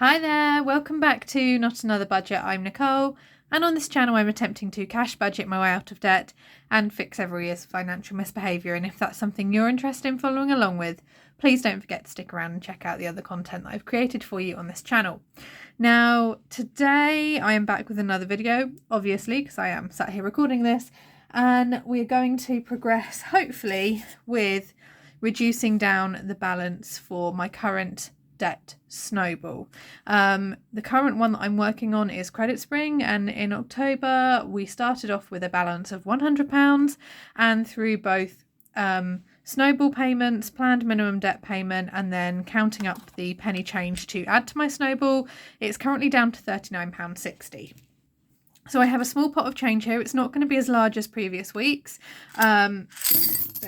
Hi there, welcome back to Not Another Budget. I'm Nicole, and on this channel I'm attempting to cash budget my way out of debt and fix every year's financial misbehaviour. And if that's something you're interested in following along with, please don't forget to stick around and check out the other content that I've created for you on this channel. Now, today I am back with another video, obviously, because I am sat here recording this, and we're going to progress, hopefully, with reducing down the balance for my current debt Snowball. The current one that I'm working on is Credit Spring, and in October we started off with a balance of £100, and through both Snowball payments, planned minimum debt payment, and then counting up the penny change to add to my Snowball, it's currently down to £39.60. So I have a small pot of change here. It's not going to be as large as previous weeks. There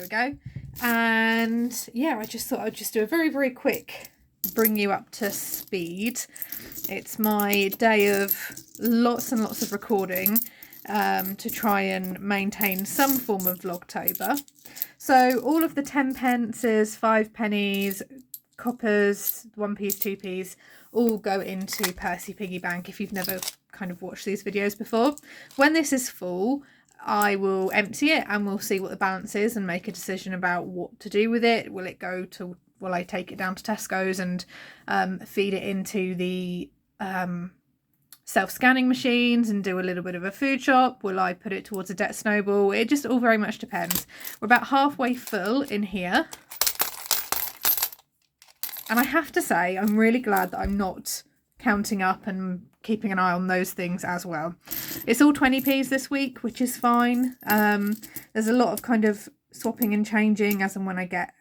we go. And yeah, I just thought I'd just do a very, very quick bring you up to speed. It's my day of lots and lots of recording to try and maintain some form of Vlogtober. So all of the 10 pences, 5 pennies, coppers, 1p's, 2p's all go into Percy Piggy Bank if you've never kind of watched these videos before. When this is full, I will empty it and we'll see what the balance is and make a decision about what to do with it. Will I take it down to Tesco's and feed it into the self-scanning machines and do a little bit of a food shop? Will I put it towards a debt Snowball? It just all very much depends. We're about halfway full in here. And I have to say, I'm really glad that I'm not counting up and keeping an eye on those things as well. It's all 20p's this week, which is fine. There's a lot of kind of swapping and changing as and when I get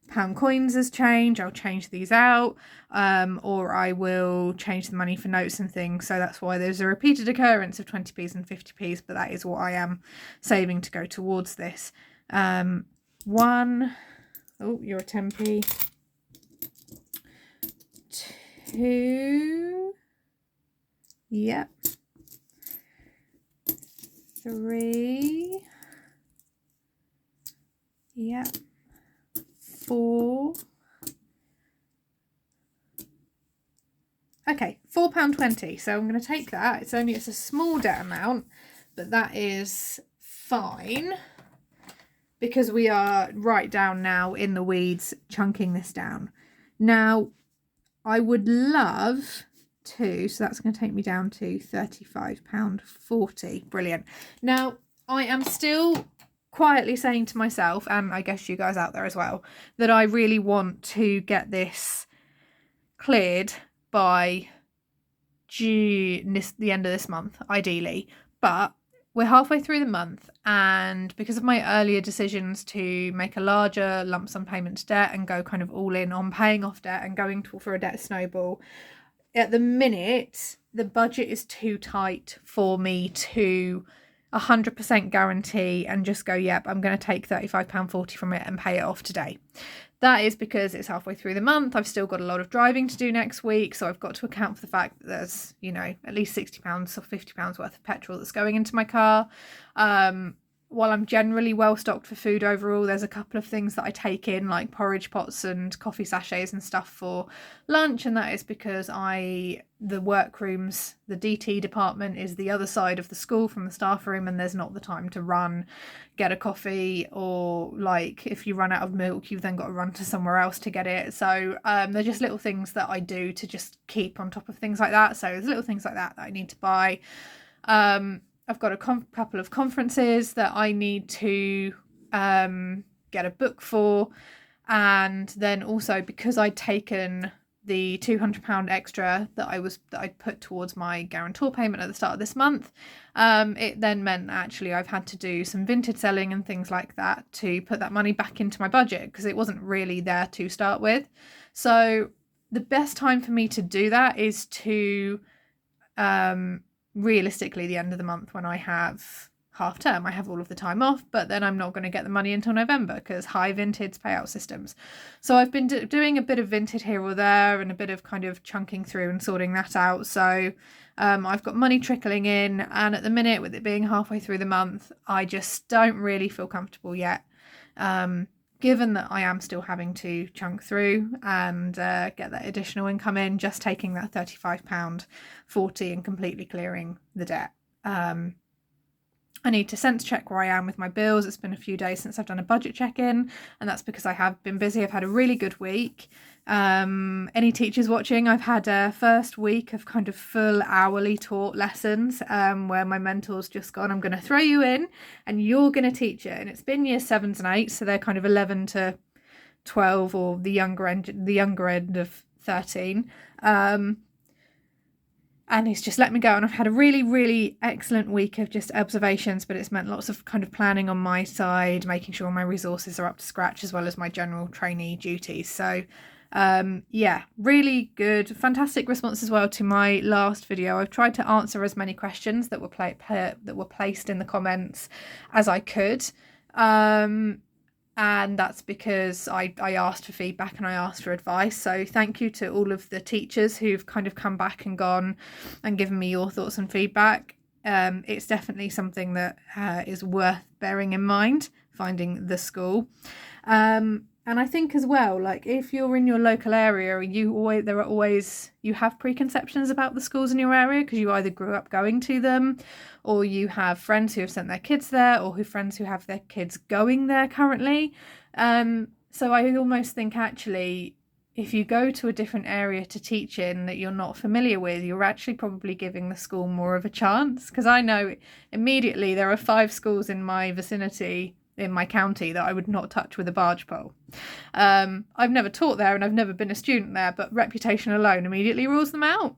pound coins as change. I'll change these out, or I will change the money for notes and things. So that's why there's a repeated occurrence of 20p's and 50p's, but that is what I am saving to go towards this. Oh, you're a 10p. 2, yep, 3, yep, 4, okay, £4.20. So I'm going to take that. It's a small debt amount, but that is fine because we are right down now in the weeds chunking this down. Now, I would love to, so that's going to take me down to £35.40. Brilliant. Now, I am still quietly saying to myself, and I guess you guys out there as well, that I really want to get this cleared by the end of this month, ideally. But we're halfway through the month, and because of my earlier decisions to make a larger lump sum payment to debt and go kind of all in on paying off debt and going for a debt Snowball, at the minute the budget is too tight for me to 100% guarantee and just go, yep, I'm going to take £35.40 from it and pay it off today. That is because it's halfway through the month. I've still got a lot of driving to do next week, so I've got to account for the fact that there's, at least £60 or £50 worth of petrol that's going into my car. While I'm generally well stocked for food overall, there's a couple of things that I take in, like porridge pots and coffee sachets and stuff for lunch, and that is because the workrooms, the DT department is the other side of the school from the staff room, and there's not the time to run, get a coffee, or like if you run out of milk, you've then got to run to somewhere else to get it. So they're just little things that I do to just keep on top of things like that. So there's little things like that I need to buy. I've got a couple of conferences that I need to get a book for, and then also because I'd taken the £200 extra that I'd put towards my guarantor payment at the start of this month, it then meant actually I've had to do some vintage selling and things like that to put that money back into my budget because it wasn't really there to start with. So the best time for me to do that is to realistically the end of the month when I have half term. I have all of the time off, but then I'm not going to get the money until November because high vintage payout systems. So I've been doing a bit of vintage here or there and a bit of kind of chunking through and sorting that out. So I've got money trickling in, and at the minute, with it being halfway through the month, I just don't really feel comfortable yet given that I am still having to chunk through and get that additional income in, just taking that £35.40 and completely clearing the debt. I need to sense check where I am with my bills. It's been a few days since I've done a budget check-in, and that's because I have been busy. I've had a really good week. Any teachers watching, I've had a first week of kind of full hourly taught lessons where my mentor's just gone, I'm going to throw you in and you're going to teach it. And it's been year 7s and 8s, so they're kind of 11 to 12 or the younger end of 13. And he's just let me go, and I've had a really, really excellent week of just observations, but it's meant lots of kind of planning on my side, making sure my resources are up to scratch, as well as my general trainee duties. So yeah, really good, fantastic response as well to my last video. I've tried to answer as many questions that were placed in the comments as I could. And that's because I asked for feedback and I asked for advice. So thank you to all of the teachers who've kind of come back and gone and given me your thoughts and feedback. It's definitely something that is worth bearing in mind, finding the school. And I think as well, like if you're in your local area, you have preconceptions about the schools in your area because you either grew up going to them, or you have friends who have sent their kids there, or friends who have their kids going there currently. So I almost think actually, if you go to a different area to teach in that you're not familiar with, you're actually probably giving the school more of a chance. Because I know immediately there are 5 schools in my vicinity, in my county, that I would not touch with a barge pole. I've never taught there and I've never been a student there, but reputation alone immediately rules them out.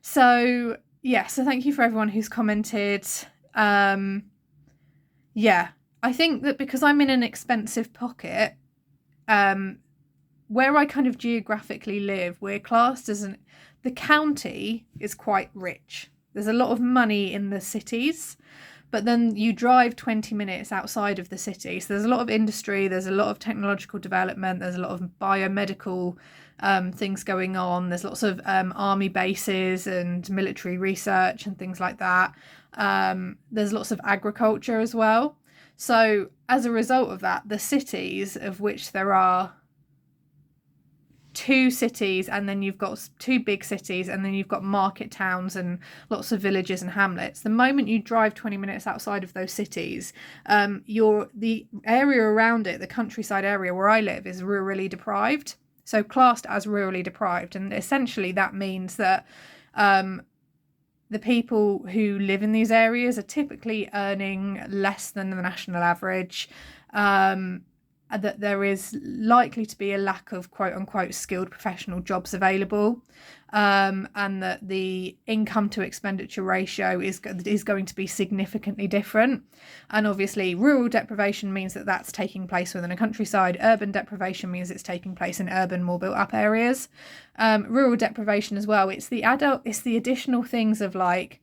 So yeah, so thank you for everyone who's commented. Yeah, I think that because I'm in an expensive pocket, where I kind of geographically live, we're classed as the county is quite rich. There's a lot of money in the cities, but then you drive 20 minutes outside of the city. So there's a lot of industry, there's a lot of technological development, there's a lot of biomedical things going on. There's lots of army bases and military research and things like that. There's lots of agriculture as well. So as a result of that, the cities, of which there are 2 cities, and then you've got 2 big cities, and then you've got market towns and lots of villages and hamlets. The moment you drive 20 minutes outside of those cities, the area around it, the countryside area where I live, is rurally deprived. So classed as rurally deprived, and essentially that means that the people who live in these areas are typically earning less than the national average. That there is likely to be a lack of quote unquote skilled professional jobs available, and that the income to expenditure ratio is going to be significantly different. And obviously the deprivation means that that's taking place within a countryside. Urban deprivation means it's taking place in urban, more built up areas. Rural deprivation as well, it's the additional things of like,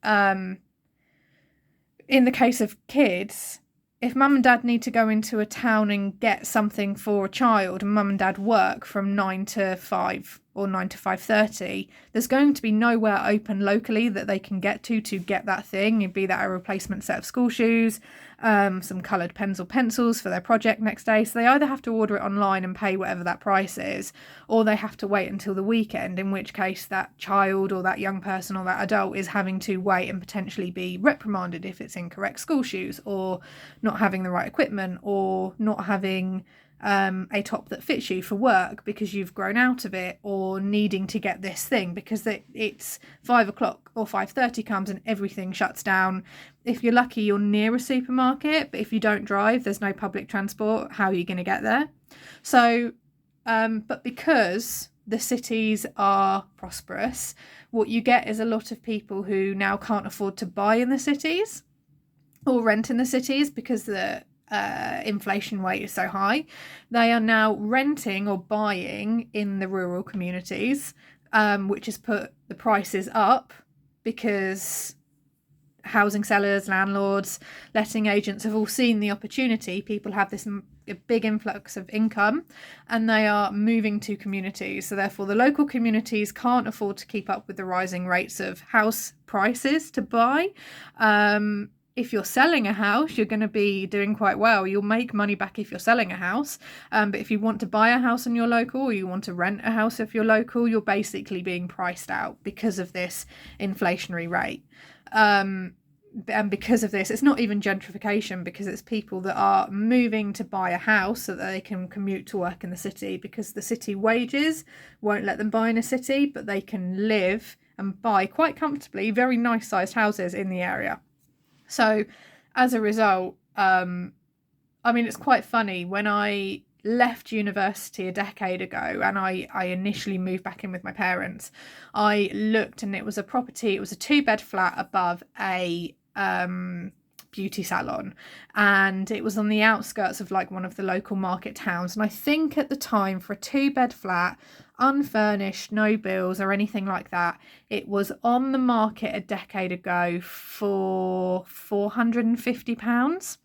in the case of kids, if mum and dad need to go into a town and get something for a child, and mum and dad work from 9 to 5 or 9 to 5:30, there's going to be nowhere open locally that they can get to get that thing. It'd be that a replacement set of school shoes, some coloured pens or pencils for their project next day. So they either have to order it online and pay whatever that price is, or they have to wait until the weekend, in which case that child or that young person or that adult is having to wait and potentially be reprimanded if it's incorrect school shoes, or not having the right equipment, or not having a top that fits you for work because you've grown out of it, or needing to get this thing because it's 5 o'clock or 5:30 comes and everything shuts down. If you're lucky, you're near a supermarket, but if you don't drive, there's no public transport. How are you going to get there? So but because the cities are prosperous, what you get is a lot of people who now can't afford to buy in the cities or rent in the cities because the inflation rate is so high. They are now renting or buying in the rural communities, which has put the prices up because housing sellers, landlords, letting agents have all seen the opportunity. People have this big influx of income and they are moving to communities. So therefore the local communities can't afford to keep up with the rising rates of house prices to buy. if you're selling a house, you're going to be doing quite well. You'll make money back if you're selling a house. But if you want to buy a house and you're local, or you want to rent a house if you're local, you're basically being priced out because of this inflationary rate. And because of this, it's not even gentrification, because it's people that are moving to buy a house so that they can commute to work in the city, because the city wages won't let them buy in a city, but they can live and buy quite comfortably very nice sized houses in the area. So as a result, I mean, it's quite funny. When I left university a decade ago and I initially moved back in with my parents, I looked and it was a property, it was a 2-bed flat above a beauty salon, and it was on the outskirts of like one of the local market towns. And I think at the time, for a 2-bed flat, unfurnished, no bills or anything like that, it was on the market a decade ago for £450,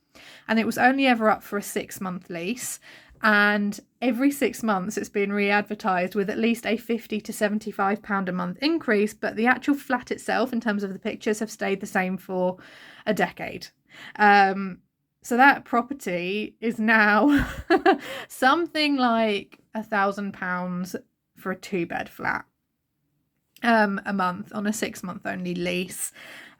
and it was only ever up for a 6-month lease. And every 6 months it's been re-advertised with at least a £50 to £75 a month increase, but the actual flat itself, in terms of the pictures, have stayed the same for a decade. So that property is now something like £1,000 for a 2-bed flat a month on a 6-month only lease.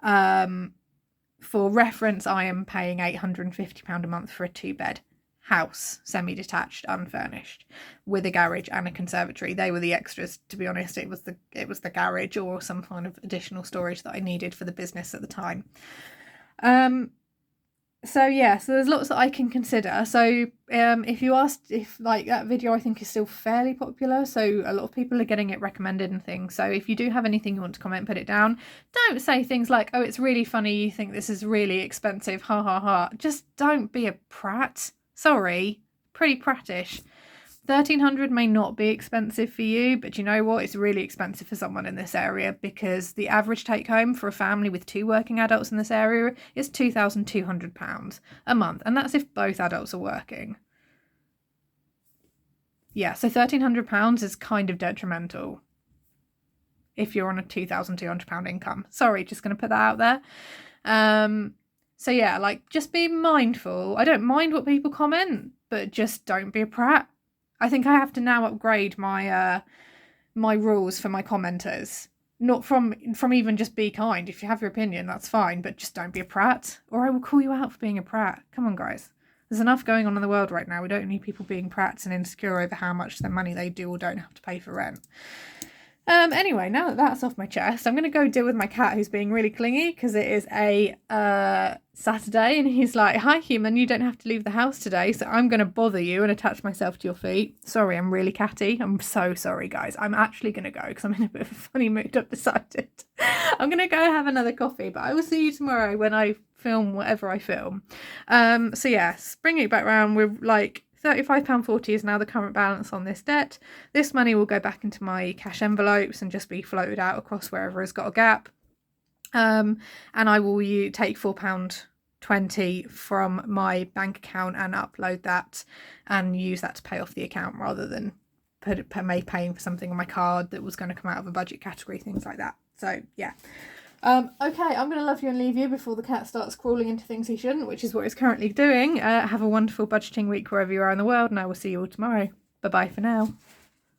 For reference, I am paying £850 a month for a 2-bed house, semi-detached, unfurnished, with a garage and a conservatory. They were the extras, to be honest. It was the garage or some kind of additional storage that I needed for the business at the time. So yeah, so there's lots that I can consider. So if you asked if like that video, I think is still fairly popular, so a lot of people are getting it recommended and things. So if you do have anything you want to comment, put it down. Don't say things like, oh, it's really funny, you think this is really expensive, ha ha ha. Just don't be a prat. Sorry, pretty prattish. 1,300 may not be expensive for you, but you know what? It's really expensive for someone in this area, because the average take home for a family with 2 working adults in this area is £2,200 a month. And that's if both adults are working. Yeah, so £1,300 is kind of detrimental if you're on a £2,200 income. Sorry, just going to put that out there. So yeah, like, just be mindful. I don't mind what people comment, but just don't be a prat. I think I have to now upgrade my my rules for my commenters. Not from even just be kind. If you have your opinion, that's fine, but just don't be a prat, or I will call you out for being a prat. Come on, guys. There's enough going on in the world right now. We don't need people being prats and insecure over how much their money they do or don't have to pay for rent. Anyway, now that that's off my chest, I'm going to go deal with my cat, who's being really clingy because it is a Saturday, and he's like, hi human, you don't have to leave the house today, so I'm going to bother you and attach myself to your feet. Sorry, I'm really catty. I'm so sorry, guys. I'm actually going to go because I'm in a bit of a funny mood, I've decided. I'm going to go have another coffee, but I will see you tomorrow when I film whatever I film. So yes, bringing it back round, we're like £35.40 is now the current balance on this debt. This money will go back into my cash envelopes and just be floated out across wherever has got a gap. And I will take £4.20 from my bank account and upload that and use that to pay off the account, rather than paying for something on my card that was going to come out of a budget category, things like that. So yeah. Okay, I'm going to love you and leave you before the cat starts crawling into things he shouldn't, which is what he's currently doing. Have a wonderful budgeting week wherever you are in the world, and I will see you all tomorrow. Bye-bye for now.